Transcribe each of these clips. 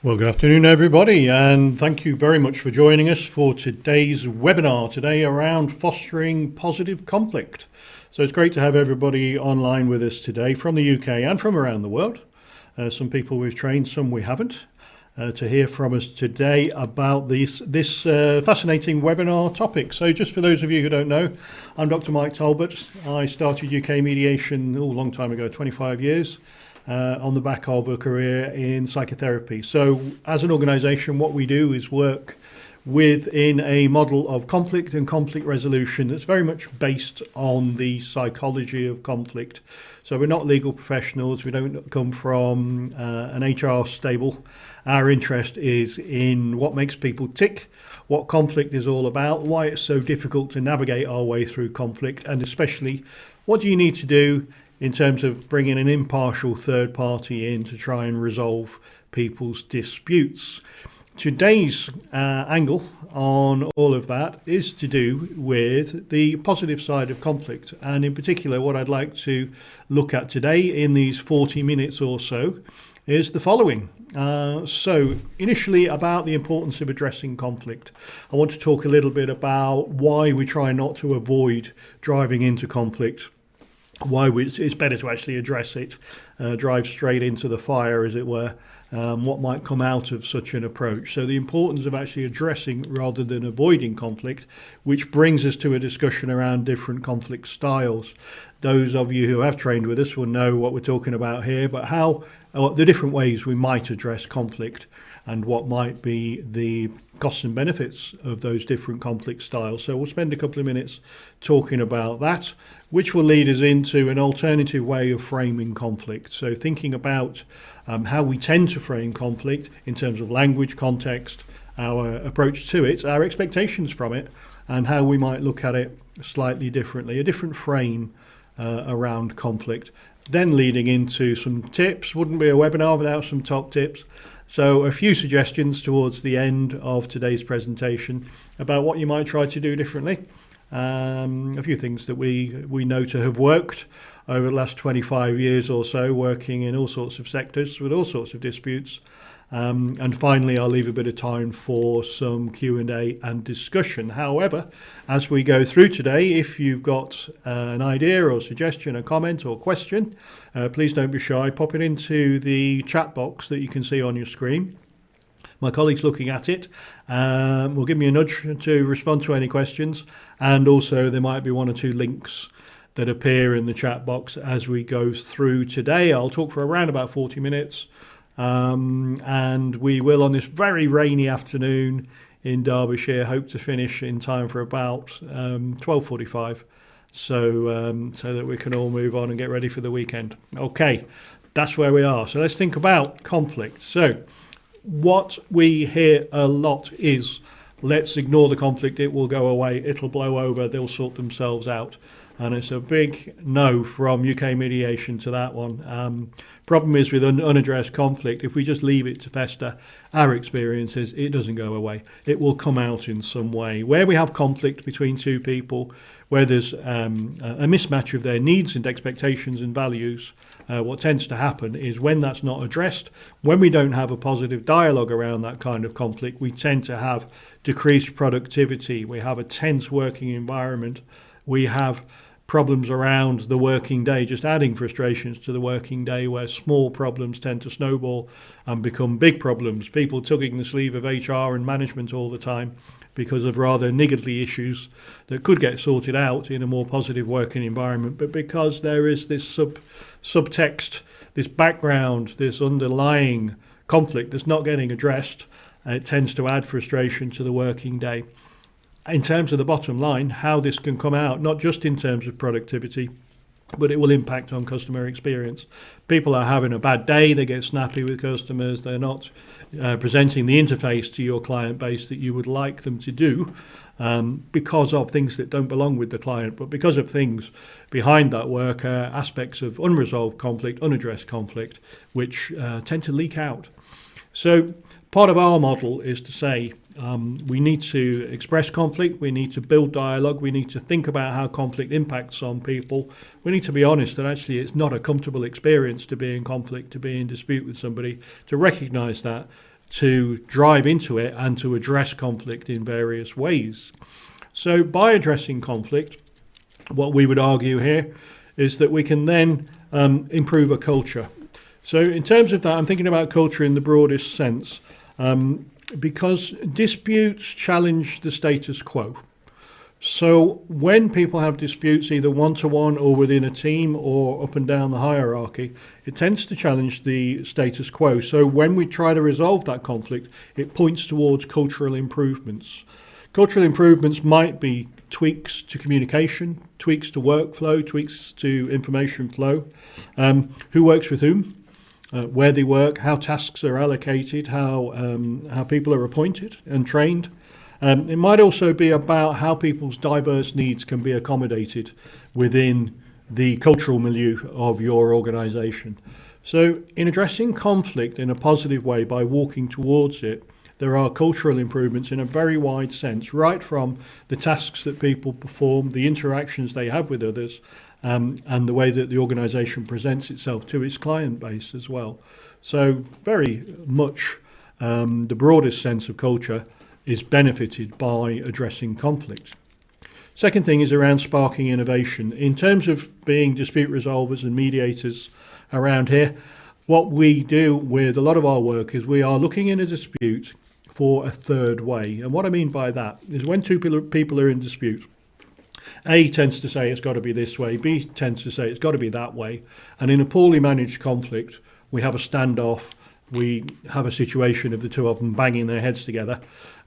Well, good afternoon, everybody, and thank you very much for joining us for today's webinar today around fostering positive conflict. So it's great to have everybody online with us today from the UK and from around the world. Some people we've trained, some we haven't, to hear from us today about this fascinating webinar topic. So just for those of you who don't know, I'm Dr. Mike Talbot. I started UK Mediation a long time ago, 25 years. On the back of a career in psychotherapy. So as an organisation, what we do is work within a model of conflict and conflict resolution that's very much based on the psychology of conflict. So we're not legal professionals, we don't come from an HR stable. Our interest is in what makes people tick, what conflict is all about, why it's so difficult to navigate our way through conflict, and especially what do you need to do in terms of bringing an impartial third party in to try and resolve people's disputes. Today's angle on all of that is to do with the positive side of conflict, and in particular what I'd like to look at today in these 40 minutes or so is the following. So initially about the importance of addressing conflict. I want to talk a little bit about why we try not to avoid driving into conflict, why it's better to actually address it, drive straight into the fire, as it were, what might come out of such an approach. So the importance of actually addressing rather than avoiding conflict, which brings us to a discussion around different conflict styles. Those of you who have trained with us will know what we're talking about here, but how the different ways we might address conflict and what might be the costs and benefits of those different conflict styles. So we'll spend a couple of minutes talking about that, which will lead us into an alternative way of framing conflict. So thinking about how we tend to frame conflict in terms of language, context, our approach to it, our expectations from it, and how we might look at it slightly differently, a different frame around conflict. Then leading into some tips. Wouldn't be a webinar without some top tips. So a few suggestions towards the end of today's presentation about what you might try to do differently. A few things that we know to have worked over the last 25 years or so, working in all sorts of sectors with all sorts of disputes. And finally, I'll leave a bit of time for some Q&A and discussion. However, as we go through today, if you've got an idea or suggestion, a comment or question, please don't be shy. Pop it into the chat box that you can see on your screen. My colleague's looking at it. Will give me a nudge to respond to any questions. And also there might be one or two links that appear in the chat box as we go through today. I'll talk for around about 40 minutes. And we will, on this very rainy afternoon in Derbyshire, hope to finish in time for about 12:45, so that we can all move on and get ready for the weekend. Okay, that's where we are. So let's think about conflict. So what we hear a lot is, let's ignore the conflict, it will go away, it'll blow over, they'll sort themselves out. And it's a big no from UK Mediation to that one. Problem is with unaddressed conflict, if we just leave it to fester, our experience is it doesn't go away. It will come out in some way. Where we have conflict between two people, where there's a mismatch of their needs and expectations and values, what tends to happen is when that's not addressed, when we don't have a positive dialogue around that kind of conflict, we tend to have decreased productivity. We have a tense working environment. We have problems around the working day, just adding frustrations to the working day, where small problems tend to snowball and become big problems. People tugging the sleeve of HR and management all the time because of rather niggardly issues that could get sorted out in a more positive working environment. But because there is this subtext, this background, this underlying conflict that's not getting addressed, it tends to add frustration to the working day. In terms of the bottom line, how this can come out, not just in terms of productivity, but it will impact on customer experience. People are having a bad day, they get snappy with customers, they're not presenting the interface to your client base that you would like them to do because of things that don't belong with the client, but because of things behind that work, aspects of unresolved conflict, unaddressed conflict, which tend to leak out. So part of our model is to say, we need to express conflict, we need to build dialogue, we need to think about how conflict impacts on people. We need to be honest that actually it's not a comfortable experience to be in conflict, to be in dispute with somebody, to recognise that, to drive into it and to address conflict in various ways. So by addressing conflict, what we would argue here is that we can then improve a culture. So in terms of that, I'm thinking about culture in the broadest sense, because disputes challenge the status quo. So when people have disputes, either one-to-one or within a team or up and down the hierarchy, it tends to challenge the status quo. So when we try to resolve that conflict, it points towards cultural improvements. Cultural improvements might be tweaks to communication, tweaks to workflow, tweaks to information flow, who works with whom, where they work, how tasks are allocated, how people are appointed and trained. It might also be about how people's diverse needs can be accommodated within the cultural milieu of your organisation. So in addressing conflict in a positive way by walking towards it, there are cultural improvements in a very wide sense, right from the tasks that people perform, the interactions they have with others, and the way that the organisation presents itself to its client base as well. So very much the broadest sense of culture is benefited by addressing conflict. Second thing is around sparking innovation. In terms of being dispute resolvers and mediators around here, what we do with a lot of our work is we are looking in a dispute for a third way. And what I mean by that is when two people are in dispute, A tends to say it's got to be this way, B tends to say it's got to be that way. And in a poorly managed conflict, we have a standoff, we have a situation of the two of them banging their heads together,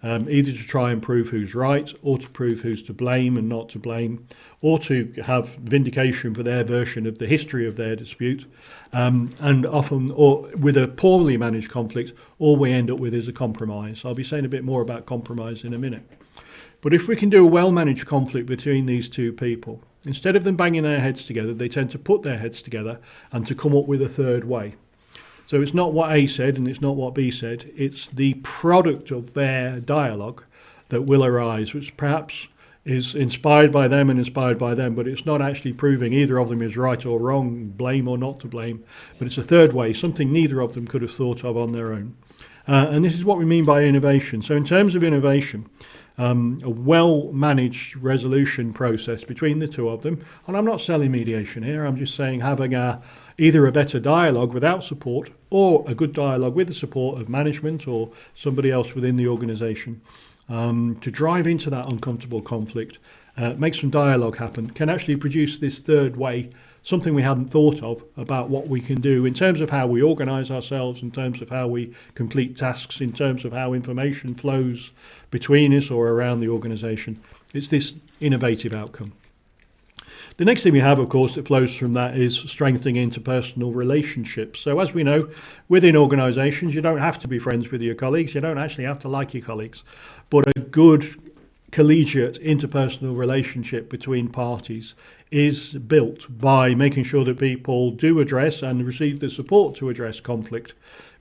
either to try and prove who's right, or to prove who's to blame and not to blame, or to have vindication for their version of the history of their dispute. And often, or with a poorly managed conflict, all we end up with is a compromise. I'll be saying a bit more about compromise in a minute. But if we can do a well-managed conflict between these two people, instead of them banging their heads together, they tend to put their heads together and to come up with a third way. So it's not what A said and it's not what B said, it's the product of their dialogue that will arise, which perhaps is inspired by them and inspired by them, but it's not actually proving either of them is right or wrong, blame or not to blame, but it's a third way, something neither of them could have thought of on their own. And this is what we mean by innovation. So in terms of innovation, a well-managed resolution process between the two of them, and I'm not selling mediation here, I'm just saying having either a better dialogue without support or a good dialogue with the support of management or somebody else within the organisation to drive into that uncomfortable conflict, make some dialogue happen, can actually produce this third way, something we hadn't thought of about what we can do in terms of how we organise ourselves, in terms of how we complete tasks, in terms of how information flows between us or around the organisation. It's this innovative outcome. The next thing we have, of course, that flows from that is strengthening interpersonal relationships. So as we know, within organisations, you don't have to be friends with your colleagues. You don't actually have to like your colleagues. But a good collegiate interpersonal relationship between parties is built by making sure that people do address and receive the support to address conflict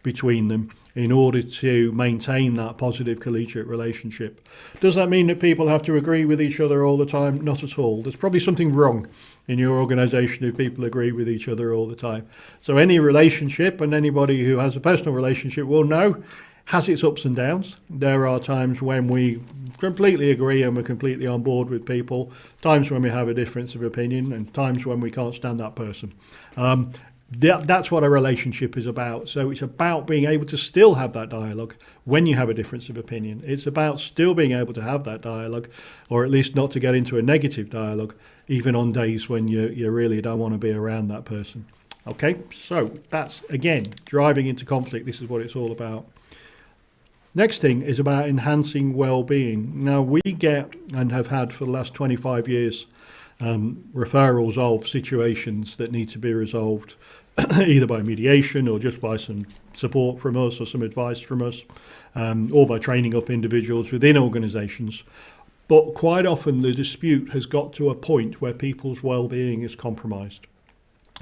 between them in order to maintain that positive collegiate relationship. Does that mean that people have to agree with each other all the time? Not at all. There's probably something wrong in your organisation if people agree with each other all the time. So any relationship, and anybody who has a personal relationship will know, has its ups and downs. There are times when we completely agree and we're completely on board with people, times when we have a difference of opinion, and times when we can't stand that person. That's what a relationship is about. So it's about being able to still have that dialogue when you have a difference of opinion. It's about still being able to have that dialogue, or at least not to get into a negative dialogue, even on days when you really don't want to be around that person. Okay, so that's, again, driving into conflict. This is what it's all about. Next thing is about enhancing well-being. Now, we get and have had for the last 25 years referrals of situations that need to be resolved either by mediation or just by some support from us or some advice from us, or by training up individuals within organisations. But quite often the dispute has got to a point where people's well-being is compromised.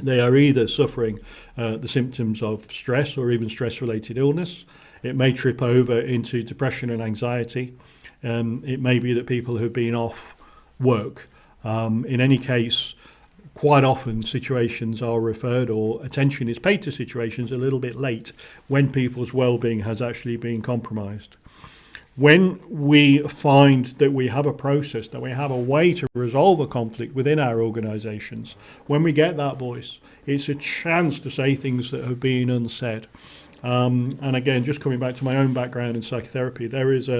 They are either suffering the symptoms of stress or even stress-related illness. It may trip over into depression and anxiety. It may be that people have been off work. In any case, quite often situations are referred or attention is paid to situations a little bit late when people's well-being has actually been compromised. When we find that we have a process, that we have a way to resolve a conflict within our organisations, when we get that voice, it's a chance to say things that have been unsaid. And again, just coming back to my own background in psychotherapy, there is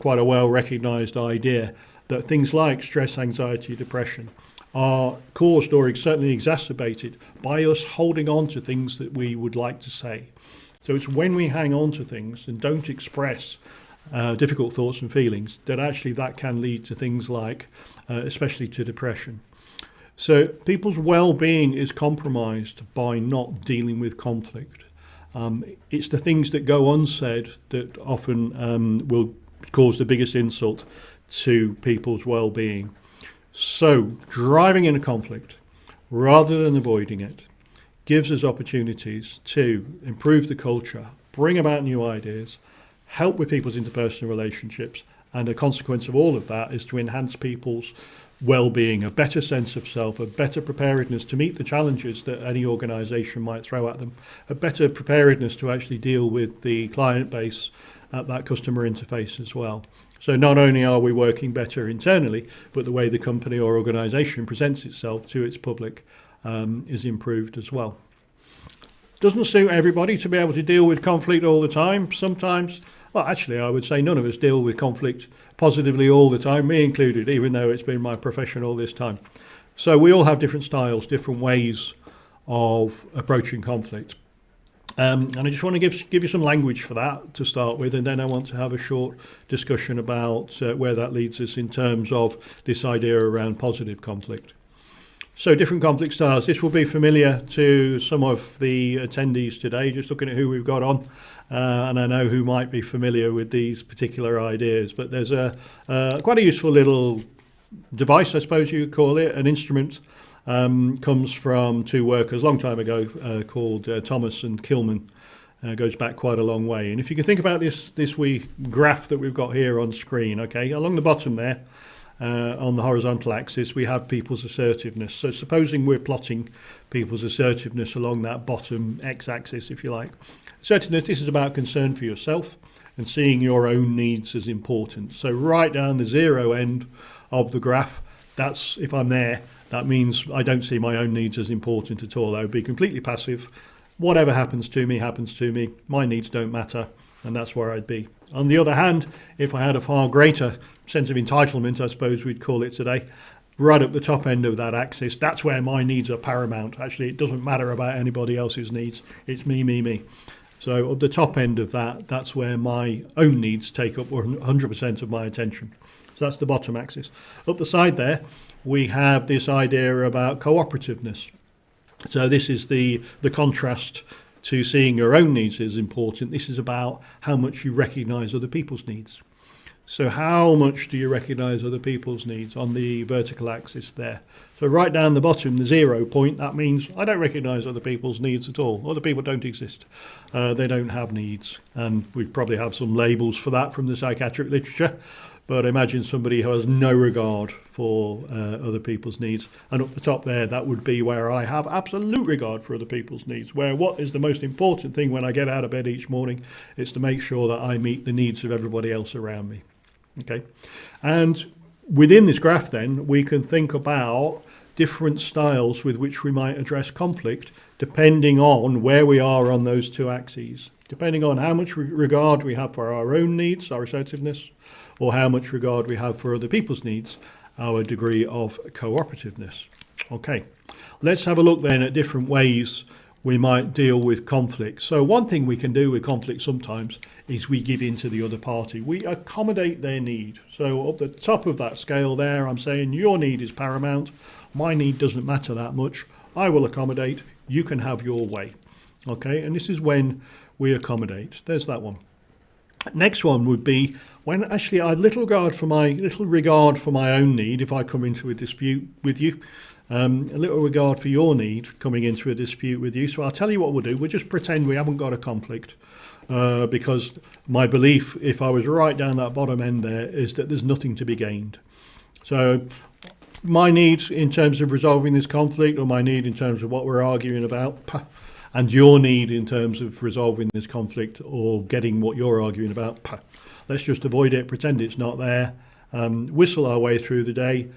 quite a well-recognised idea that things like stress, anxiety, depression are caused or certainly exacerbated by us holding on to things that we would like to say. So it's when we hang on to things and don't express difficult thoughts and feelings that actually that can lead to things like, especially to depression. So people's well-being is compromised by not dealing with conflict. It's the things that go unsaid that often will cause the biggest insult to people's well-being. So driving in a conflict rather than avoiding it gives us opportunities to improve the culture, bring about new ideas, help with people's interpersonal relationships, and a consequence of all of that is to enhance people's well-being, a better sense of self, a better preparedness to meet the challenges that any organisation might throw at them, a better preparedness to actually deal with the client base at that customer interface as well. So not only are we working better internally, but the way the company or organisation presents itself to its public is improved as well. Doesn't suit everybody to be able to deal with conflict all the time. Sometimes, well, actually, I would say none of us deal with conflict positively all the time, me included, even though it's been my profession all this time. So we all have different styles, different ways of approaching conflict. And I just want to give you some language for that to start with, and then I want to have a short discussion about where that leads us in terms of this idea around positive conflict. So different conflict styles. This will be familiar to some of the attendees today, just looking at who we've got on. And I know who might be familiar with these particular ideas, but there's quite a useful little device, I suppose you could call it, an instrument. Comes from two workers a long time ago called Thomas and Kilman. Goes back quite a long way. And if you can think about this wee graph that we've got here on screen, okay, along the bottom there, on the horizontal axis, we have people's assertiveness. So supposing we're plotting people's assertiveness along that bottom x-axis, if you like. Assertiveness, this is about concern for yourself and seeing your own needs as important. So right down the zero end of the graph, that's, if I'm there, that means I don't see my own needs as important at all. I would be completely passive. Whatever happens to me, happens to me. My needs don't matter, and that's where I'd be. On the other hand, if I had a far greater sense of entitlement, I suppose we'd call it today, right at the top end of that axis, that's where my needs are paramount. Actually, it doesn't matter about anybody else's needs. It's me, me, me. So at the top end of that, that's where my own needs take up 100% of my attention. So that's the bottom axis. Up the side there, we have this idea about cooperativeness. So this is the contrast to seeing your own needs as important. This is about how much you recognise other people's needs. So how much do you recognise other people's needs on the vertical axis there? So right down the bottom, the 0 point, that means I don't recognise other people's needs at all. Other people don't exist. They don't have needs. And we probably have some labels for that from the psychiatric literature. But imagine somebody who has no regard for other people's needs. And up the top there, that would be where I have absolute regard for other people's needs, where what is the most important thing when I get out of bed each morning is to make sure that I meet the needs of everybody else around me. Okay, and within this graph then, we can think about different styles with which we might address conflict, depending on where we are on those two axes, depending on how much regard we have for our own needs, our assertiveness, or how much regard we have for other people's needs, our degree of cooperativeness. Okay, let's have a look then at different ways we might deal with conflict. So one thing we can do with conflict sometimes is we give in to the other party. We accommodate their need. So up the top of that scale there, I'm saying your need is paramount. My need doesn't matter that much. I will accommodate. You can have your way. Okay, and this is when we accommodate. There's that one. Next one would be when actually I have little regard for my own need if I come into a dispute with you. A little regard for your need coming into a dispute with you. So I'll tell you what we'll do. We'll just pretend we haven't got a conflict because my belief, if I was right down that bottom end there, is that there's nothing to be gained. So my need in terms of resolving this conflict, or my need in terms of what we're arguing about, and your need in terms of resolving this conflict or getting what you're arguing about, let's just avoid it, pretend it's not there, whistle our way through the day,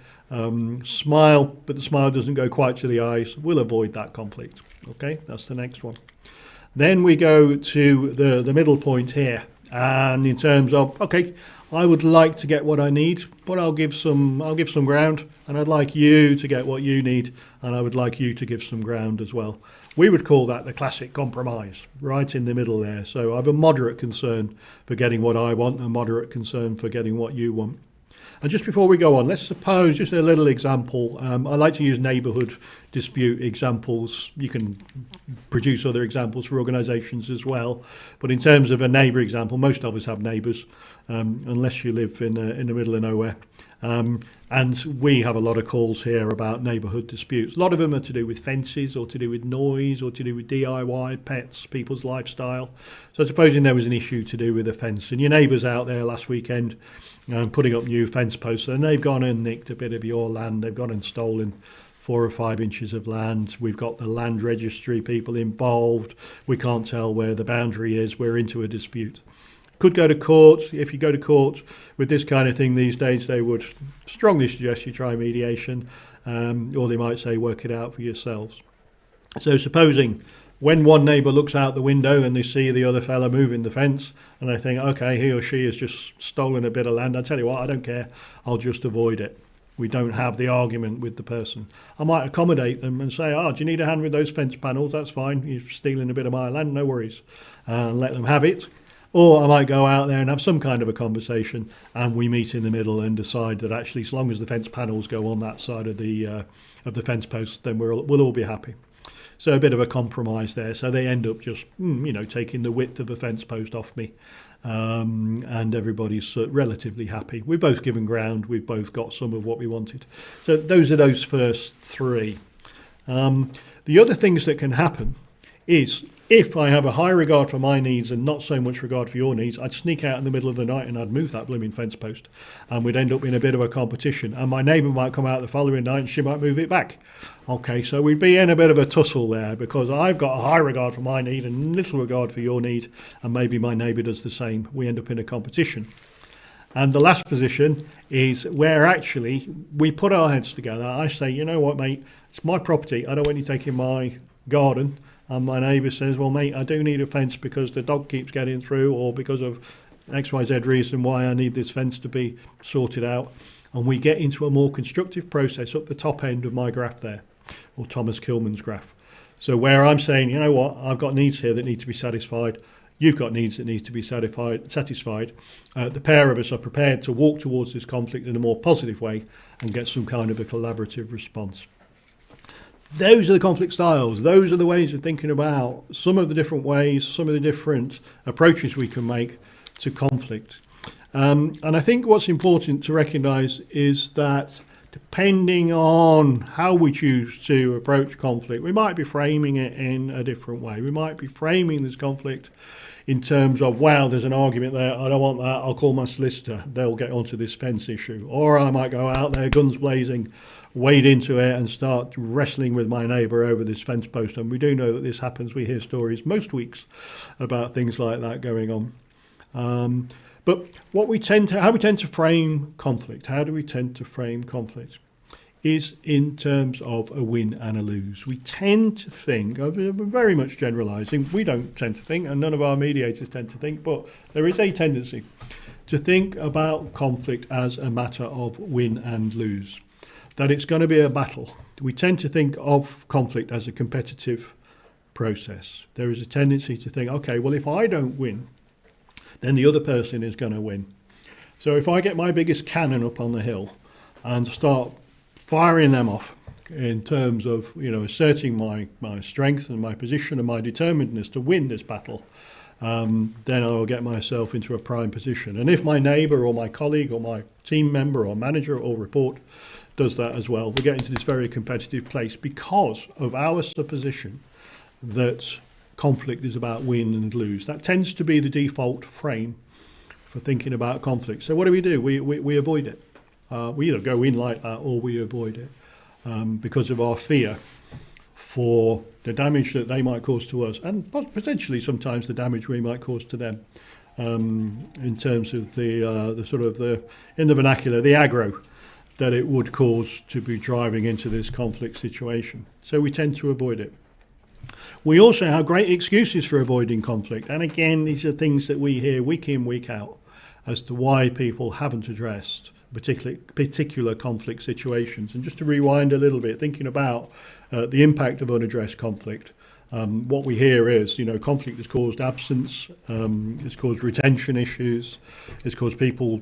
smile, but the smile doesn't go quite to the eyes. We'll avoid that conflict. Okay, that's the next one. Then we go to the middle point here, and in terms of, okay, I would like to get what I need, but I'll give some ground, and I'd like you to get what you need, and I would like you to give some ground as well. We would call that the classic compromise, right in the middle there. So I have a moderate concern for getting what I want, a moderate concern for getting what you want. And just before we go on, let's suppose, just a little example. I like to use neighbourhood dispute examples. You can produce other examples for organisations as well. But in terms of a neighbour example, most of us have neighbours, unless you live in the middle of nowhere. And we have a lot of calls here about neighbourhood disputes. A lot of them are to do with fences, or to do with noise, or to do with DIY, pets, people's lifestyle. So supposing there was an issue to do with a fence, and your neighbours out there last weekend putting up new fence posts, and they've gone and nicked a bit of your land. They've gone and stolen 4 or 5 inches of land. We've got the land registry people involved. We can't tell where the boundary is. We're into a dispute. Could go to court. If you go to court with this kind of thing these days, they would strongly suggest you try mediation, or they might say work it out for yourselves. So supposing when one neighbour looks out the window and they see the other fella moving the fence, and they think, okay, he or she has just stolen a bit of land, I tell you what, I don't care, I'll just avoid it. We don't have the argument with the person. I might accommodate them and say, do you need a hand with those fence panels? That's fine, you're stealing a bit of my land, no worries. And let them have it. Or I might go out there and have some kind of a conversation, and we meet in the middle and decide that actually, as long as the fence panels go on that side of the fence post, then we'll all be happy. So a bit of a compromise there. So they end up just, taking the width of the fence post off me, and everybody's relatively happy. We've both given ground. We've both got some of what we wanted. So those are those first 3. The other things that can happen is, if I have a high regard for my needs and not so much regard for your needs, I'd sneak out in the middle of the night and I'd move that blooming fence post, and we'd end up in a bit of a competition, and my neighbour might come out the following night and she might move it back. Okay, so we'd be in a bit of a tussle there, because I've got a high regard for my need and little regard for your need, and maybe my neighbour does the same. We end up in a competition. And the last position is where actually we put our heads together. I say, you know what, mate, it's my property. I don't want you taking my garden. And my neighbour says, well, mate, I do need a fence because the dog keeps getting through, or because of XYZ reason why I need this fence to be sorted out. And we get into a more constructive process up the top end of my graph there, or Thomas Kilman's graph. So where I'm saying, you know what, I've got needs here that need to be satisfied. You've got needs that need to be satisfied. The pair of us are prepared to walk towards this conflict in a more positive way and get some kind of a collaborative response. Those are the conflict styles. Those are the ways of thinking about some of the different ways, some of the different approaches we can make to conflict. And I think what's important to recognise is that depending on how we choose to approach conflict, we might be framing it in a different way. We might be framing this conflict in terms of, wow, there's an argument there, I don't want that, I'll call my solicitor, they'll get onto this fence issue. Or I might go out there, guns blazing, wade into it and start wrestling with my neighbour over this fence post. And we do know that this happens. We hear stories most weeks about things like that going on. But how we tend to frame conflict, is in terms of a win and a lose. We tend to think, very much generalising, we don't tend to think, and none of our mediators tend to think, but there is a tendency to think about conflict as a matter of win and lose, that it's going to be a battle. We tend to think of conflict as a competitive process. There is a tendency to think, okay, well, if I don't win, then the other person is going to win. So if I get my biggest cannon up on the hill and start firing them off in terms of, asserting my strength and my position and my determinedness to win this battle, then I'll get myself into a prime position. And if my neighbour or my colleague or my team member or manager or report does that as well, we get into this very competitive place because of our supposition that conflict is about win and lose. That tends to be the default frame for thinking about conflict. So what do? We avoid it. We either go in like that or we avoid it because of our fear for the damage that they might cause to us, and potentially sometimes the damage we might cause to them, in terms of the sort of in the vernacular, the aggro that it would cause to be driving into this conflict situation. So we tend to avoid it. We also have great excuses for avoiding conflict. And again, these are things that we hear week in, week out as to why people haven't addressed particular conflict situations. And just to rewind a little bit, thinking about the impact of unaddressed conflict, what we hear is, conflict has caused absence, it's caused retention issues, it's caused people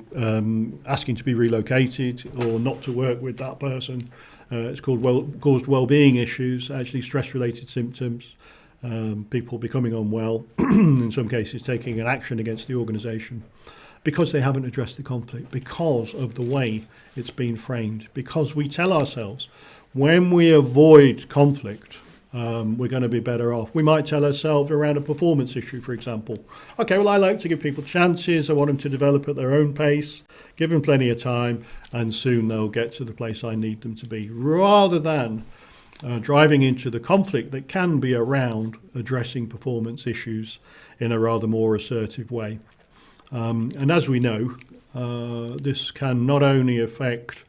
asking to be relocated or not to work with that person. It's caused well-being issues, actually stress-related symptoms, people becoming unwell, in some cases taking an action against the organisation because they haven't addressed the conflict, because of the way it's been framed, because we tell ourselves when we avoid conflict, we're going to be better off. We might tell ourselves around a performance issue, for example. Okay, well, I like to give people chances. I want them to develop at their own pace, give them plenty of time, and soon they'll get to the place I need them to be, rather than driving into the conflict that can be around addressing performance issues in a rather more assertive way. And as we know, this can not only affect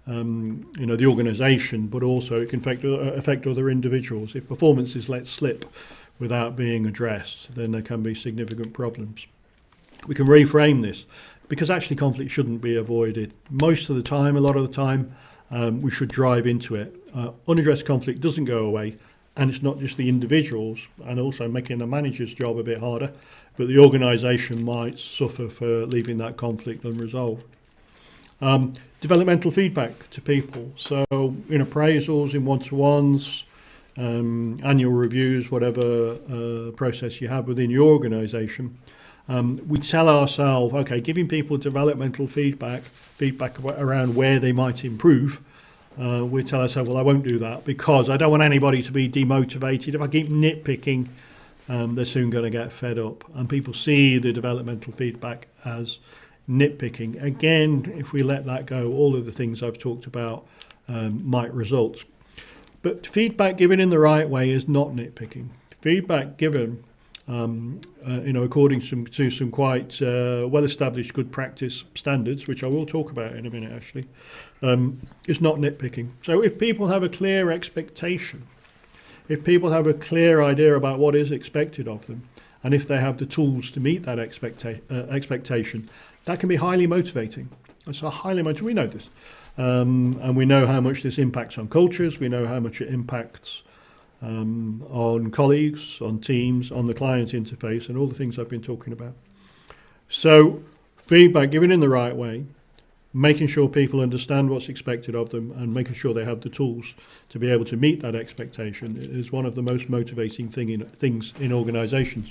the organisation, but also it can affect other individuals. If performance is let slip without being addressed, then there can be significant problems. We can reframe this because actually conflict shouldn't be avoided. Most of the time, a lot of the time, we should drive into it. Unaddressed conflict doesn't go away, and it's not just the individuals, and also making the manager's job a bit harder, but the organisation might suffer for leaving that conflict unresolved. Developmental feedback to people. So in appraisals, in one-to-ones, annual reviews, whatever process you have within your organisation, we tell ourselves, okay, giving people developmental feedback around where they might improve. We tell ourselves, well, I won't do that because I don't want anybody to be demotivated. If I keep nitpicking, they're soon going to get fed up. And people see the developmental feedback as nitpicking. Again, if we let that go, all of the things I've talked about might result. But feedback given in the right way is not nitpicking. Feedback given, according to some quite well-established good practice standards, which I will talk about in a minute actually, is not nitpicking. So if people have a clear expectation, if people have a clear idea about what is expected of them, and if they have the tools to meet that expectation, that can be highly motivating. It's highly motivating. We know this. And we know how much this impacts on cultures. We know how much it impacts on colleagues, on teams, on the client interface, and all the things I've been talking about. So feedback given in the right way, making sure people understand what's expected of them and making sure they have the tools to be able to meet that expectation is one of the most motivating things in organisations.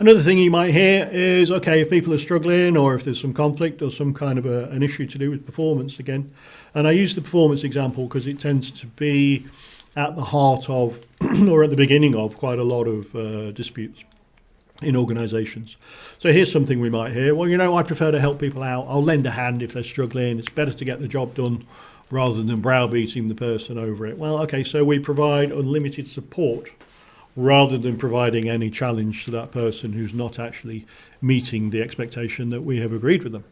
Another thing you might hear is, okay, if people are struggling or if there's some conflict or some kind of an issue to do with performance again, and I use the performance example because it tends to be at the heart of or at the beginning of quite a lot of disputes in organisations. So here's something we might hear. Well, I prefer to help people out. I'll lend a hand if they're struggling. It's better to get the job done rather than browbeating the person over it. Well, okay, so we provide unlimited support rather than providing any challenge to that person who's not actually meeting the expectation that we have agreed with them.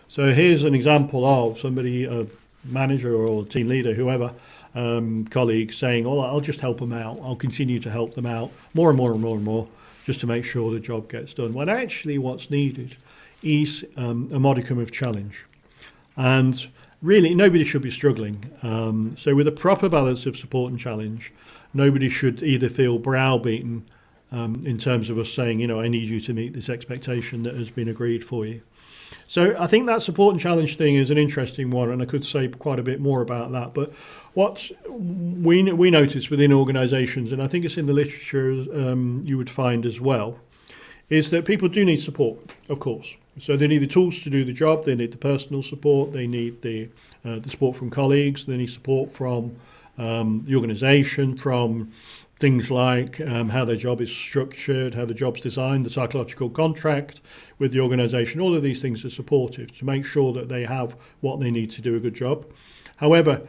So here's an example of somebody, a manager or team leader, whoever, colleague saying, oh, I'll just help them out. I'll continue to help them out more and more and more and more just to make sure the job gets done. When actually what's needed is a modicum of challenge. And really, nobody should be struggling. So with a proper balance of support and challenge, nobody should either feel browbeaten in terms of us saying, I need you to meet this expectation that has been agreed for you. So I think that support and challenge thing is an interesting one, and I could say quite a bit more about that. But what we notice within organisations, and I think it's in the literature you would find as well, is that people do need support, of course. So they need the tools to do the job, they need the personal support, they need the support from colleagues, they need support from the organisation, from things like how their job is structured, how the job's designed, the psychological contract with the organisation. All of these things are supportive to make sure that they have what they need to do a good job. However,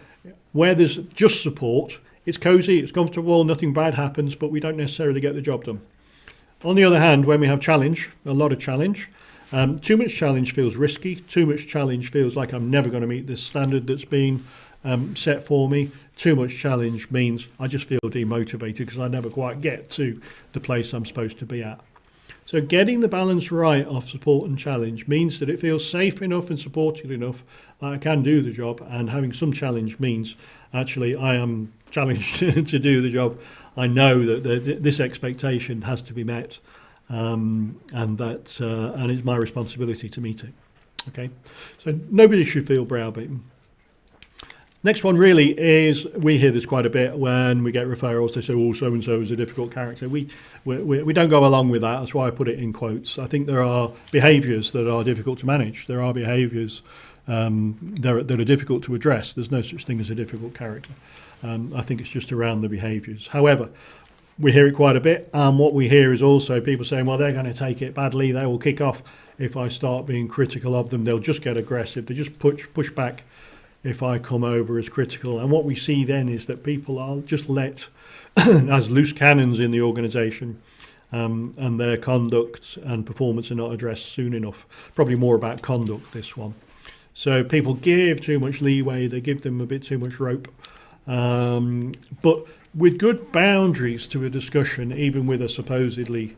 where there's just support, it's cosy, it's comfortable, nothing bad happens, but we don't necessarily get the job done. On the other hand, when we have challenge, a lot of challenge, too much challenge feels risky. Too much challenge feels like I'm never going to meet this standard that's been set for me. Too much challenge means I just feel demotivated because I never quite get to the place I'm supposed to be at. So getting the balance right of support and challenge means that it feels safe enough and supported enough that I can do the job, and having some challenge means actually I am challenged to do the job. I know that this expectation has to be met, and it's my responsibility to meet it. Okay, so nobody should feel browbeaten. Next one really is, we hear this quite a bit when we get referrals. They say, oh, so-and-so is a difficult character. We don't go along with that. That's why I put it in quotes. I think there are behaviours that are difficult to manage. There are behaviours that are difficult to address. There's no such thing as a difficult character. I think it's just around the behaviours. However, we hear it quite a bit. And what we hear is also people saying, well, they're going to take it badly. They will kick off if I start being critical of them. They'll just get aggressive. They just push back if I come over as critical. And what we see then is that people are just let as loose cannons in the organisation, and their conduct and performance are not addressed soon enough. Probably more about conduct, this one. So people give too much leeway, they give them a bit too much rope. But with good boundaries to a discussion, even with a supposedly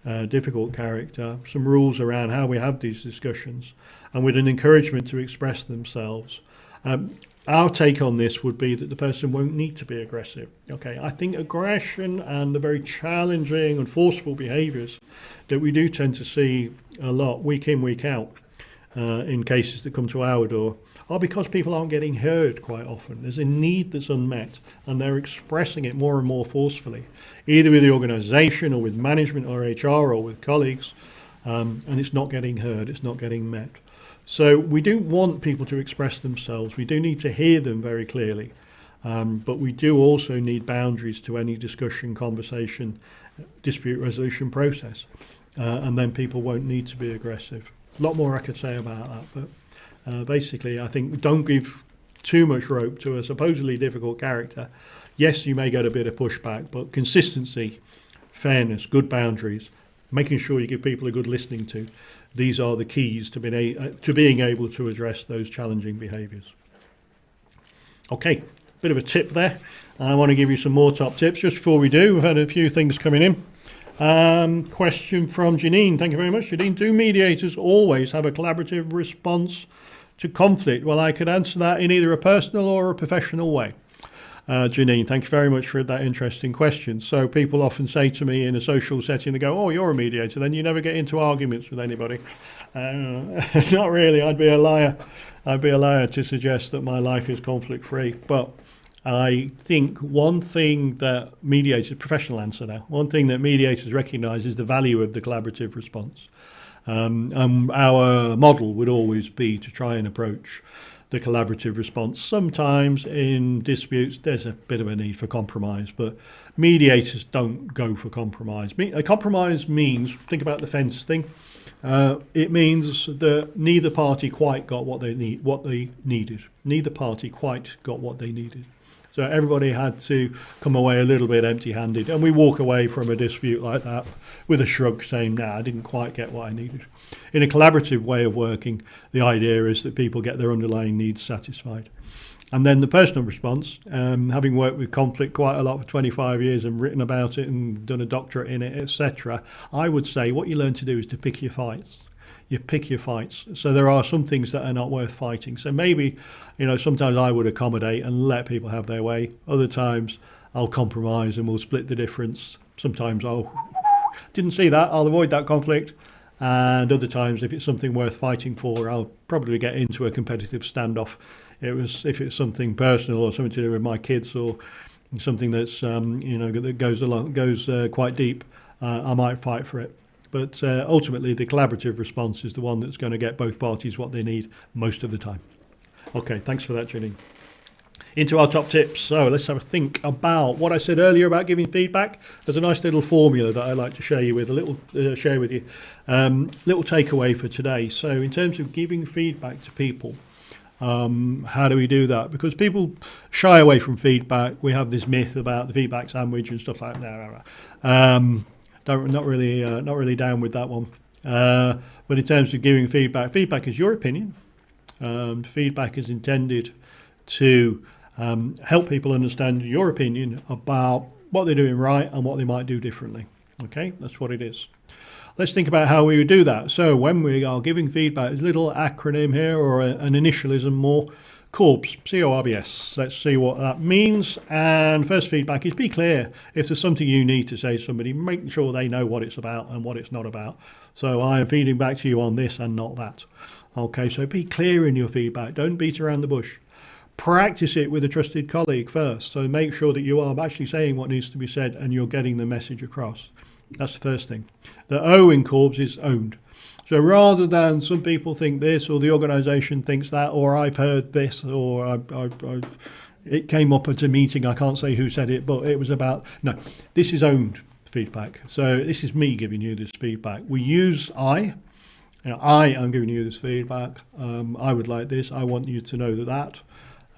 difficult character, some rules around how we have these discussions, and with an encouragement to express themselves, our take on this would be that the person won't need to be aggressive. Okay, I think aggression and the very challenging and forceful behaviours that we do tend to see a lot week in, week out in cases that come to our door are because people aren't getting heard quite often. There's a need that's unmet and they're expressing it more and more forcefully, either with the organisation or with management or HR or with colleagues, and it's not getting heard, it's not getting met. So we do want people to express themselves. We do need to hear them very clearly. But we do also need boundaries to any discussion, conversation, dispute resolution process. And then people won't need to be aggressive. A lot more I could say about that. But basically, I think don't give too much rope to a supposedly difficult character. Yes, you may get a bit of pushback, but consistency, fairness, good boundaries, making sure you give people a good listening to. These are the keys to being able to address those challenging behaviours. Okay, bit of a tip there. And I want to give you some more top tips. Just before we do, we've had a few things coming in. Question from Janine. Thank you very much, Janine. Do mediators always have a collaborative response to conflict? Well, I could answer that in either a personal or a professional way. Janine, thank you very much for that interesting question. So people often say to me in a social setting, they go, oh, you're a mediator, then you never get into arguments with anybody. Not really. I'd be a liar. I'd be a liar to suggest that my life is conflict-free. But I think one thing that mediators, professional answer now, one thing that mediators recognise is the value of the collaborative response. Our model would always be to try and approach the collaborative response. Sometimes in disputes there's a bit of a need for compromise, but mediators don't go for compromise. A compromise means, think about the fence thing, it means that neither party quite got what they needed. Neither party quite got what they needed. So everybody had to come away a little bit empty-handed, and we walk away from a dispute like that with a shrug saying, nah, I didn't quite get what I needed. In a collaborative way of working, the idea is that people get their underlying needs satisfied. And then the personal response, having worked with conflict quite a lot for 25 years and written about it and done a doctorate in it, etc., I would say what you learn to do is to pick your fights. You pick your fights. So there are some things that are not worth fighting. So maybe, sometimes I would accommodate and let people have their way. Other times I'll compromise and we'll split the difference. Sometimes didn't see that, I'll avoid that conflict. And other times, if it's something worth fighting for, I'll probably get into a competitive standoff. If it's something personal or something to do with my kids or something that's that goes quite deep, I might fight for it. But ultimately, the collaborative response is the one that's going to get both parties what they need most of the time. Okay, thanks for that, Janine. into our top tips. So let's have a think about what I said earlier about giving feedback. There's a nice little formula that I like to share with you. Little takeaway for today. So in terms of giving feedback to people, how do we do that? Because people shy away from feedback. We have this myth about the feedback sandwich and stuff like that. Not really down with that one. But in terms of giving feedback, feedback is your opinion. Feedback is intended to help people understand your opinion about what they're doing right and what they might do differently. Okay, that's what it is. Let's think about how we would do that. So when we are giving feedback, there's a little acronym here, or an initialism more, CORBS, C-O-R-B-S. Let's see what that means. And first feedback is be clear. If there's something you need to say to somebody, make sure they know what it's about and what it's not about. So I am feeding back to you on this and not that. Okay, so be clear in your feedback. Don't beat around the bush. Practice it with a trusted colleague first. So make sure that you are actually saying what needs to be said and you're getting the message across. That's the first thing. The O in CORBS is owned. So rather than some people think this or the organisation thinks that or I've heard this or it came up at a meeting, I can't say who said it, but it was about, no, this is owned feedback. So this is me giving you this feedback. We use I am giving you this feedback. I would like this. I want you to know that.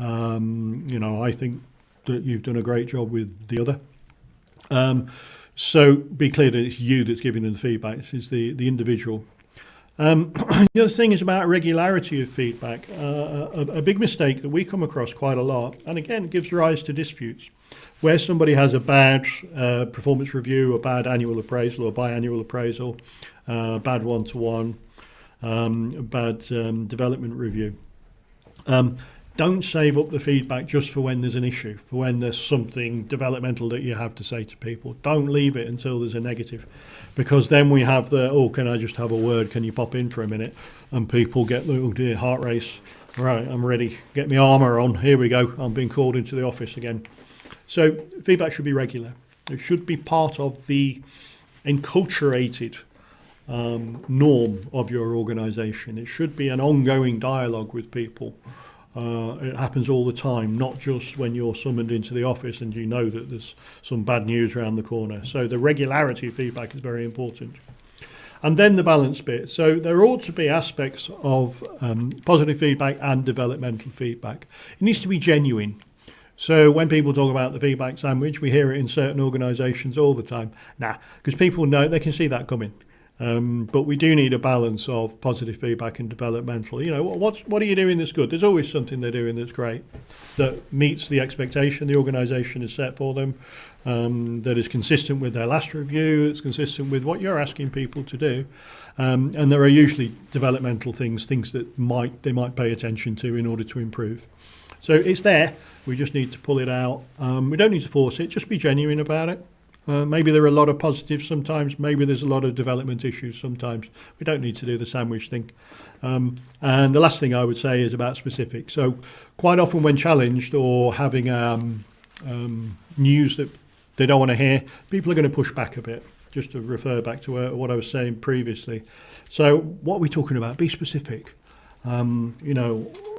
I think that you've done a great job with the other. So be clear that it's you that's giving them the feedback. This is the individual. The other thing is about regularity of feedback. A big mistake that we come across quite a lot, and again, it gives rise to disputes, where somebody has a bad performance review, a bad annual appraisal or biannual appraisal, bad one-to-one, bad development review. Don't save up the feedback just for when there's an issue, for when there's something developmental that you have to say to people. Don't leave it until there's a negative, because then we have can I just have a word? Can you pop in for a minute? And people get, oh dear, heart race. Right, I'm ready. Get my armour on. Here we go. I'm being called into the office again. So feedback should be regular. It should be part of the enculturated norm of your organisation. It should be an ongoing dialogue with people. It happens all the time, not just when you're summoned into the office and you know that there's some bad news around the corner. So the regularity of feedback is very important. And then the balance bit. So there ought to be aspects of positive feedback and developmental feedback. It needs to be genuine. So when people talk about the feedback sandwich, we hear it in certain organisations all the time. Because people know, they can see that coming. But we do need a balance of positive feedback and developmental. What are you doing that's good? There's always something they're doing that's great, that meets the expectation the organisation has set for them, that is consistent with their last review, it's consistent with what you're asking people to do. And there are usually developmental things that they might pay attention to in order to improve. So it's there. We just need to pull it out. We don't need to force it. Just be genuine about it. Maybe there are a lot of positives sometimes. Maybe there's a lot of development issues sometimes. We don't need to do the sandwich thing. And the last thing I would say is about specifics. So quite often when challenged or having news that they don't want to hear, people are going to push back a bit, just to refer back to what I was saying previously. So what are we talking about? Be specific.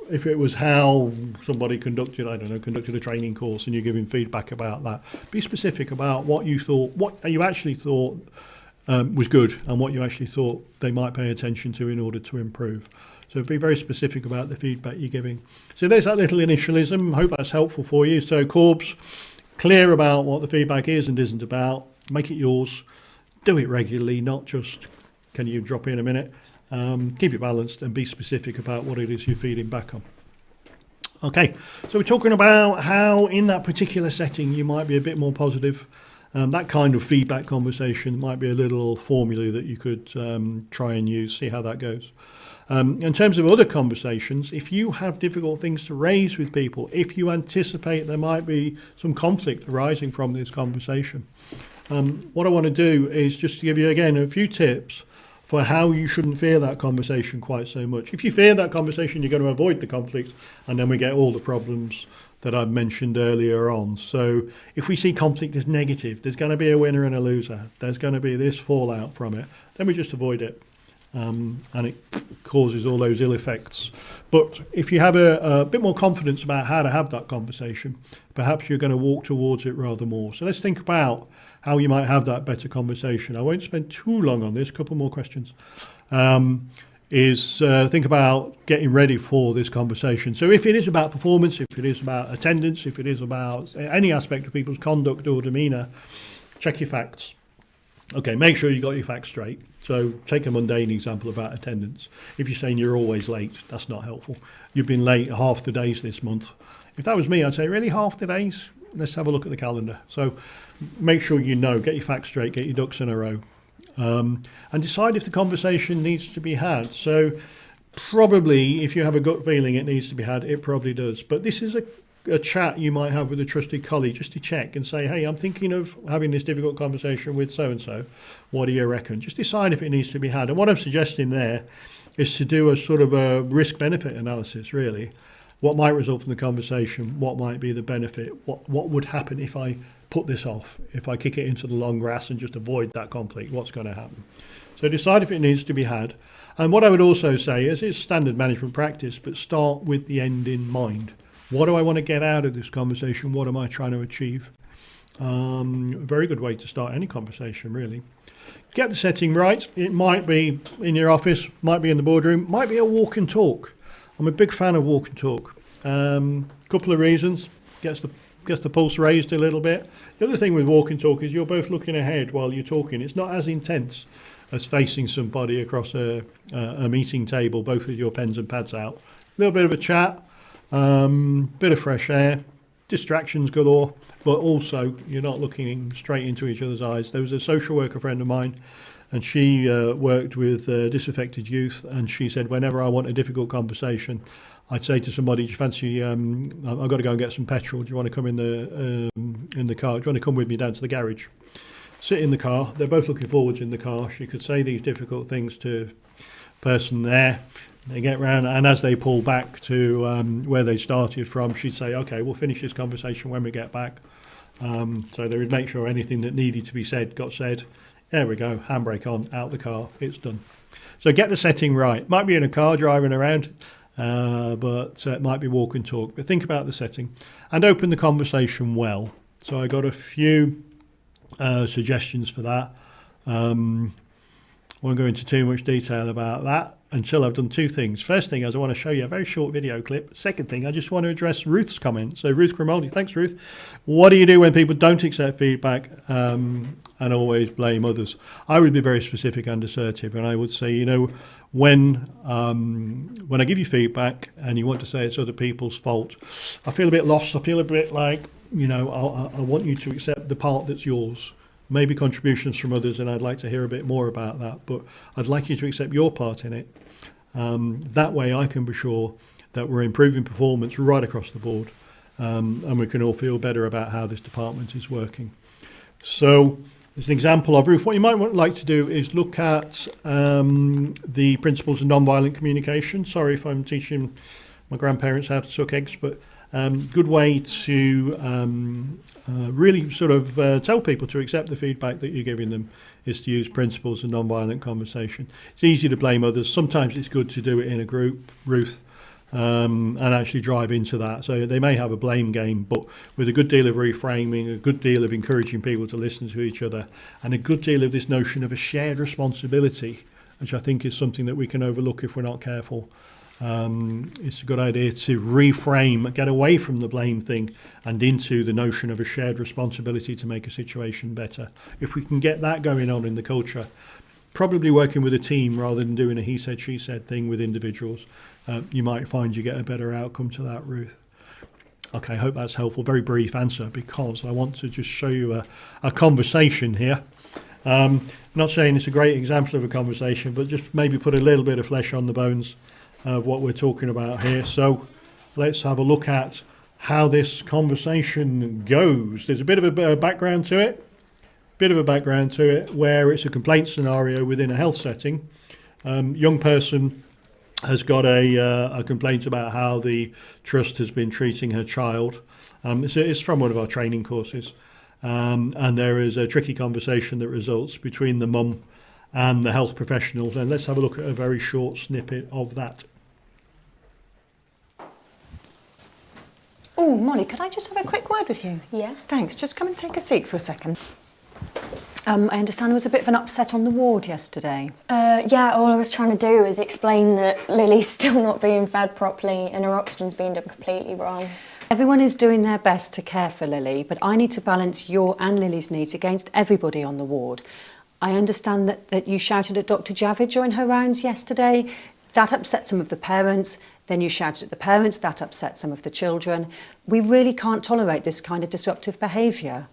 If it was how somebody conducted a training course and you're giving feedback about that, be specific about what you actually thought was good and what you actually thought they might pay attention to in order to improve. So be very specific about the feedback you're giving. So there's that little initialism. Hope that's helpful for you. So CORBS, clear about what the feedback is and isn't about. Make it yours. Do it regularly, not just, can you drop in a minute? Keep it balanced and be specific about what it is you're feeding back on. Okay, so we're talking about how in that particular setting you might be a bit more positive. That kind of feedback conversation might be a little formula that you could try and use, see how that goes. In terms of other conversations, if you have difficult things to raise with people, if you anticipate there might be some conflict arising from this conversation, what I want to do is just to give you again a few tips for how you shouldn't fear that conversation quite so much. If you fear that conversation, you're going to avoid the conflict, and then we get all the problems that I've mentioned earlier on. So if we see conflict as negative, there's going to be a winner and a loser, there's going to be this fallout from it, then we just avoid it. and it causes all those ill effects. But if you have a bit more confidence about how to have that conversation, perhaps you're going to walk towards it rather more. So let's think about how you might have that better conversation. I won't spend too long on this, a couple more questions. Think about getting ready for this conversation. So if it is about performance, if it is about attendance, if it is about any aspect of people's conduct or demeanour, check your facts. Okay, make sure you got your facts straight. So take a mundane example about attendance. If you're saying you're always late, that's not helpful. You've been late half the days this month. If that was me, I'd say, really, half the days? Let's have a look at the calendar. So make sure you know, get your facts straight, get your ducks in a row. And decide if the conversation needs to be had. So probably, if you have a gut feeling it needs to be had, it probably does. But this is a chat you might have with a trusted colleague just to check and say, hey, I'm thinking of having this difficult conversation with so-and-so. What do you reckon? Just decide if it needs to be had. And what I'm suggesting there is to do a sort of a risk-benefit analysis, really. What might result from the conversation? What might be the benefit? What would happen if I put this off? If I kick it into the long grass and just avoid that conflict, what's going to happen? So decide if it needs to be had. And what I would also say is it's standard management practice, but start with the end in mind. What do I want to get out of this conversation? What am I trying to achieve? A very good way to start any conversation, really. Get the setting right. It might be in your office, might be in the boardroom, might be a walk and talk. I'm a big fan of walk and talk. Couple of reasons. Gets the pulse raised a little bit. The other thing with walk and talk is you're both looking ahead while you're talking. It's not as intense as facing somebody across a meeting table, both with your pens and pads out. A little bit of a chat. Bit of fresh air, distractions galore, but also you're not looking straight into each other's eyes. There was a social worker friend of mine, and she worked with disaffected youth, and she said, whenever I want a difficult conversation, I'd say to somebody, do you fancy, I've got to go and get some petrol, do you want to come in the car, do you want to come with me down to the garage? Sit in the car, they're both looking forwards in the car. She could say these difficult things to the person there. They get round, and as they pull back to where they started from, she'd say, okay, we'll finish this conversation when we get back. So they would make sure anything that needed to be said got said. There we go, handbrake on, out the car, it's done. So get the setting right. Might be in a car driving around, but it might be walk and talk. But think about the setting and open the conversation well. So I got a few suggestions for that. Won't go into too much detail about that until I've done two things. First thing is I want to show you a very short video clip. Second thing, I just want to address Ruth's comment. So Ruth Grimaldi, thanks Ruth. What do you do when people don't accept feedback and always blame others? I would be very specific and assertive, and I would say, you know, when I give you feedback and you want to say it's other people's fault, I feel a bit lost. I feel a bit like, you know, I want you to accept the part that's yours. Maybe contributions from others, and I'd like to hear a bit more about that, but I'd like you to accept your part in it. That way I can be sure that we're improving performance right across the board, and we can all feel better about how this department is working. So as an example of Ruth, what you might like to do is look at the principles of nonviolent communication. Sorry if I'm teaching my grandparents how to suck eggs, but good way to really sort of tell people to accept the feedback that you're giving them is to use principles of nonviolent conversation. It's easy to blame others. Sometimes it's good to do it in a group, Ruth, and actually drive into that. So they may have a blame game, but with a good deal of reframing, a good deal of encouraging people to listen to each other, and a good deal of this notion of a shared responsibility, which I think is something that we can overlook if we're not careful. It's a good idea to reframe, get away from the blame thing and into the notion of a shared responsibility to make a situation better. If we can get that going on in the culture, probably working with a team rather than doing a he said, she said thing with individuals, you might find you get a better outcome to that, Ruth. Okay, I hope that's helpful. Very brief answer because I want to just show you a conversation here. Not saying it's a great example of a conversation, but just maybe put a little bit of flesh on the bones of what we're talking about here. So let's have a look at how this conversation goes. There's a bit of a background to it, where it's a complaint scenario within a health setting. Young person has got a complaint about how the trust has been treating her child. It's from one of our training courses. And there is a tricky conversation that results between the mum and the health professionals. And let's have a look at a very short snippet of that. Oh, Molly, could I just have a quick word with you? Yeah. Thanks. Just come and take a seat for a second. I understand there was a bit of an upset on the ward yesterday. Yeah, all I was trying to do is explain that Lily's still not being fed properly and her oxygen's being done completely wrong. Everyone is doing their best to care for Lily, but I need to balance your and Lily's needs against everybody on the ward. I understand that you shouted at Dr. Javid during her rounds yesterday. That upset some of the parents. Then you shouted at the parents. That upset some of the children. We really can't tolerate this kind of disruptive behaviour.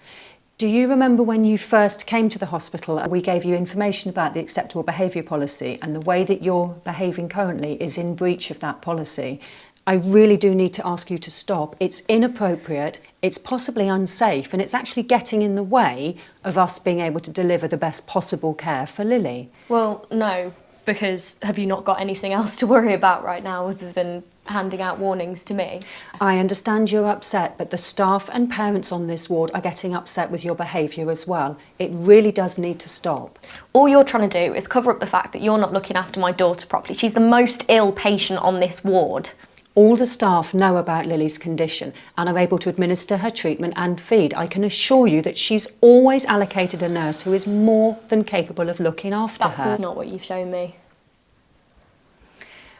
Do you remember when you first came to the hospital, we gave you information about the acceptable behaviour policy, and the way that you're behaving currently is in breach of that policy? I really do need to ask you to stop. It's inappropriate, it's possibly unsafe, and it's actually getting in the way of us being able to deliver the best possible care for Lily. Well, no, because have you not got anything else to worry about right now other than handing out warnings to me? I understand you're upset, but the staff and parents on this ward are getting upset with your behaviour as well. It really does need to stop. All you're trying to do is cover up the fact that you're not looking after my daughter properly. She's the most ill patient on this ward. All the staff know about Lily's condition and are able to administer her treatment and feed. I can assure you that she's always allocated a nurse who is more than capable of looking after her. That's not what you've shown me.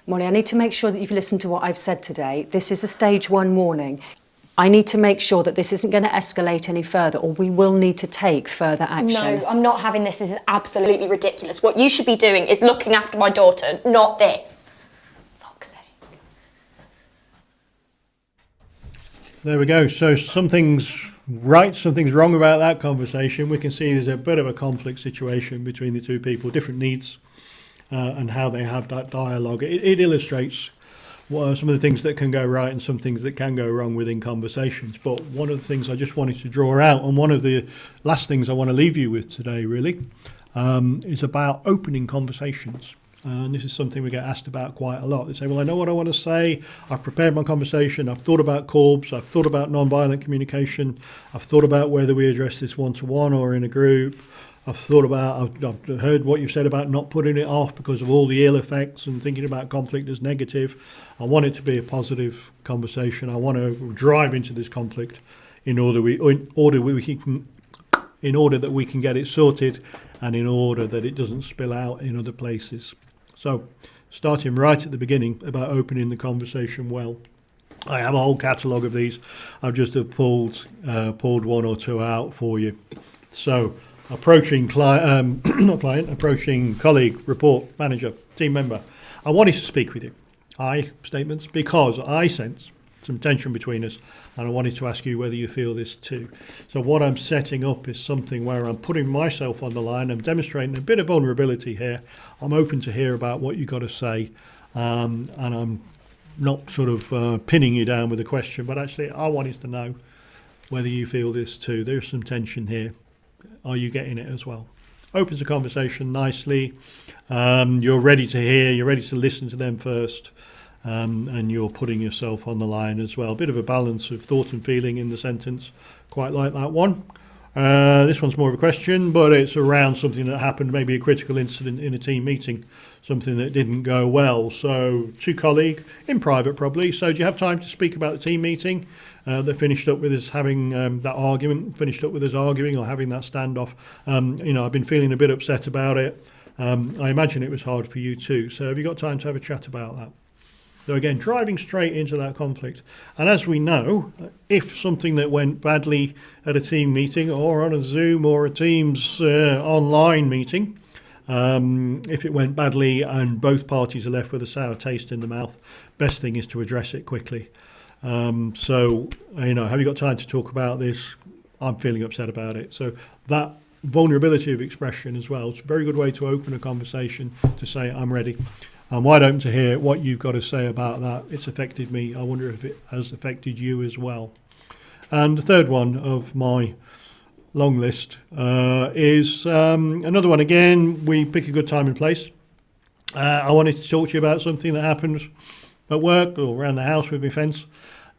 Molly, I need to make sure that you've listened to what I've said today. This is a stage 1 warning. I need to make sure that this isn't going to escalate any further, or we will need to take further action. No, I'm not having this. This is absolutely ridiculous. What you should be doing is looking after my daughter, not this. Fuck's sake. There we go. So something's right, something's wrong about that conversation. We can see there's a bit of a conflict situation between the two people, different needs, and how they have that dialogue. It illustrates what are some of the things that can go right and some things that can go wrong within conversations. But one of the things I just wanted to draw out, and one of the last things I want to leave you with today really, is about opening conversations. And this is something we get asked about quite a lot. They say, well, I know what I want to say. I've prepared my conversation. I've thought about CORBs. I've thought about non-violent communication. I've thought about whether we address this one-to-one or in a group. I've heard what you've said about not putting it off because of all the ill effects and thinking about conflict as negative. I want it to be a positive conversation. I want to drive into this conflict in order that we can get it sorted and in order that it doesn't spill out in other places. So, starting right at the beginning about opening the conversation well. I have a whole catalogue of these. I've just pulled one or two out for you. So, approaching approaching colleague, report, manager, team member. I wanted to speak with you. I statements because I sense some tension between us, and I wanted to ask you whether you feel this too. So what I'm setting up is something where I'm putting myself on the line. I'm demonstrating a bit of vulnerability here. I'm open to hear about what you've got to say, and I'm not sort of pinning you down with a question, but actually I wanted to know whether you feel this too. There's some tension here. Are you getting it as well? Opens the conversation nicely. You're ready to hear. You're ready to listen to them first. And you're putting yourself on the line as well. A bit of a balance of thought and feeling in the sentence. Quite like that one. This one's more of a question, but it's around something that happened, maybe a critical incident in a team meeting, something that didn't go well. So, to colleague, in private probably. So, do you have time to speak about the team meeting that finished up with us having that argument, finished up with us arguing or having that standoff? I've been feeling a bit upset about it. I imagine it was hard for you too. So, have you got time to have a chat about that? So again, driving straight into that conflict. And as we know, if something that went badly at a team meeting or on a Zoom or a Teams online meeting, if it went badly and both parties are left with a sour taste in the mouth, best thing is to address it quickly. Have you got time to talk about this? I'm feeling upset about it. So that vulnerability of expression as well, it's a very good way to open a conversation to say, I'm ready. I'm wide open to hear what you've got to say about that. It's affected me. I wonder if it has affected you as well. And the third one of my long list is another one. Again, we pick a good time and place. I wanted to talk to you about something that happened at work or around the house with my fence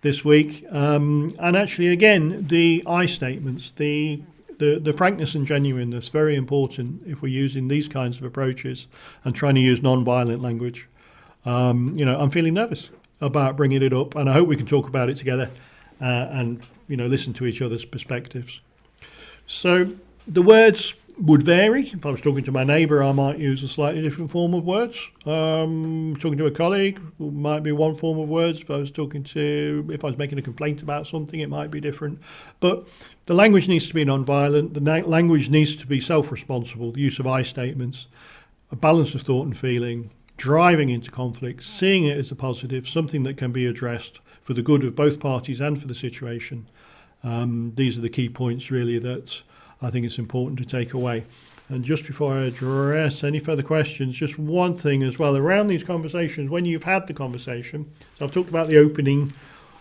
this week. And actually, again, the I statements, the the frankness and genuineness, very important if we're using these kinds of approaches and trying to use non-violent language. I'm feeling nervous about bringing it up, and I hope we can talk about it together and listen to each other's perspectives. So the words would vary. If I was talking to my neighbour, I might use a slightly different form of words. Talking to a colleague, might be one form of words. If I was making a complaint about something, it might be different. But the language needs to be non-violent. The language needs to be self-responsible. The use of I statements, a balance of thought and feeling, driving into conflict, seeing it as a positive, something that can be addressed for the good of both parties and for the situation. These are the key points really that I think it's important to take away. And just before I address any further questions, just one thing as well around these conversations, when you've had the conversation. So I've talked about the opening,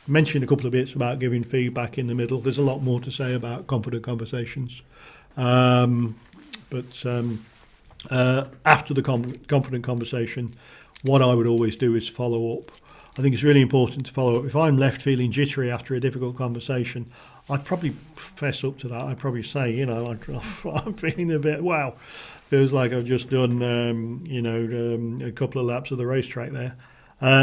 mentioned a couple of bits about giving feedback in the middle. There's a lot more to say about confident conversations. After the confident conversation, what I would always do is follow up. I think it's really important to follow up. If I'm left feeling jittery after a difficult conversation, I'd probably fess up to that. I'd probably say, I'm feeling a bit, feels like I've just done, a couple of laps of the racetrack there.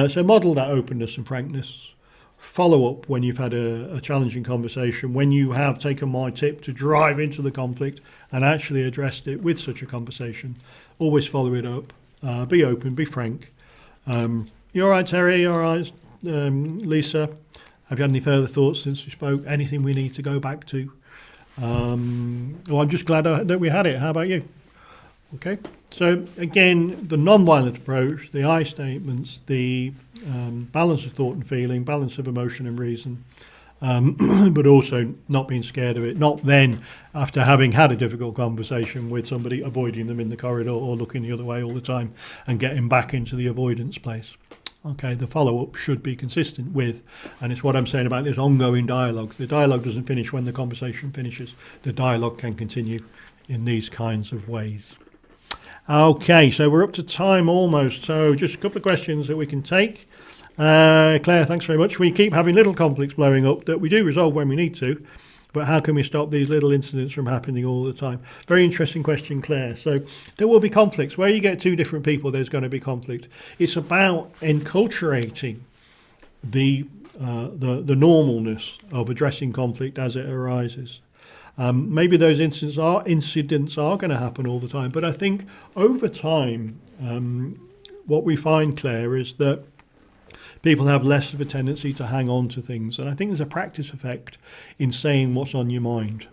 So model that openness and frankness. Follow up when you've had a challenging conversation, when you have taken my tip to drive into the conflict and actually addressed it with such a conversation. Always follow it up. Be open, be frank. You all right, Terry? You all right, Lisa? Have you had any further thoughts since we spoke? Anything we need to go back to? I'm just glad that we had it. How about you? Okay. So again, the non-violent approach, the I statements, the balance of thought and feeling, balance of emotion and reason, but also not being scared of it. Not then, after having had a difficult conversation with somebody, avoiding them in the corridor or looking the other way all the time and getting back into the avoidance place. Okay, the follow-up should be consistent with, and it's what I'm saying about this ongoing dialogue. The dialogue doesn't finish when the conversation finishes. The dialogue can continue in these kinds of ways. Okay, so we're up to time almost. So just a couple of questions that we can take. Claire, thanks very much. We keep having little conflicts blowing up that we do resolve when we need to, but how can we stop these little incidents from happening all the time? Very interesting question, Claire. So there will be conflicts. Where you get two different people, there's going to be conflict. It's about enculturating the normalness of addressing conflict as it arises. Maybe those incidents are going to happen all the time, but I think over time, what we find, Claire, is that people have less of a tendency to hang on to things. And I think there's a practice effect in saying what's on your mind.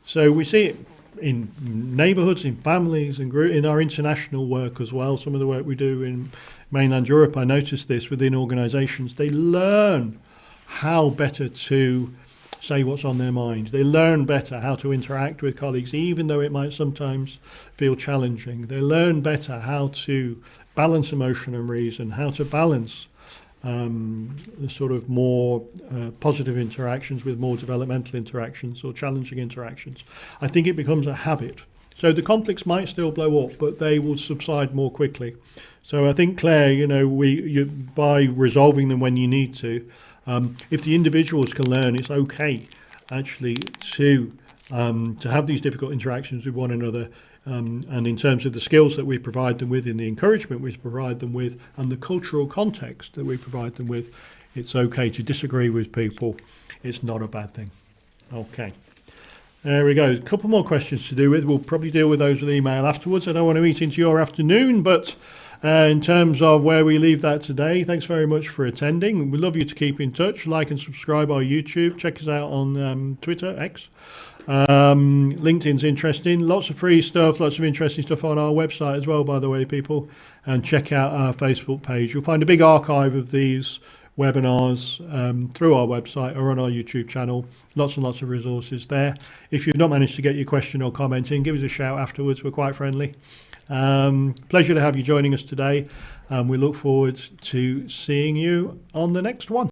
So we see it in neighbourhoods, in families, and in our international work as well. Some of the work we do in mainland Europe, I noticed this within organisations. They learn how better to say what's on their mind. They learn better how to interact with colleagues, even though it might sometimes feel challenging. They learn better how to balance emotion and reason, how to balance the sort of more positive interactions with more developmental interactions or challenging interactions. I think it becomes a habit. So the conflicts might still blow up, but they will subside more quickly. So I think, Claire, by resolving them when you need to, if the individuals can learn, it's okay actually to have these difficult interactions with one another. And in terms of the skills that we provide them with, in the encouragement we provide them with, and the cultural context that we provide them with, it's okay to disagree with people. It's not a bad thing. Okay. There we go. A couple more questions to do with. We'll probably deal with those with email afterwards. I don't want to eat into your afternoon, but in terms of where we leave that today, thanks very much for attending. We'd love you to keep in touch. Like and subscribe our YouTube. Check us out on Twitter, X. LinkedIn's interesting. Lots of free stuff, lots of interesting stuff on our website as well, by the way, people. And check out our Facebook page. You'll find a big archive of these webinars through our website or on our YouTube channel. Lots and lots of resources there. If you've not managed to get your question or comment in, give us a shout afterwards. We're quite friendly. Pleasure to have you joining us today. We look forward to seeing you on the next one.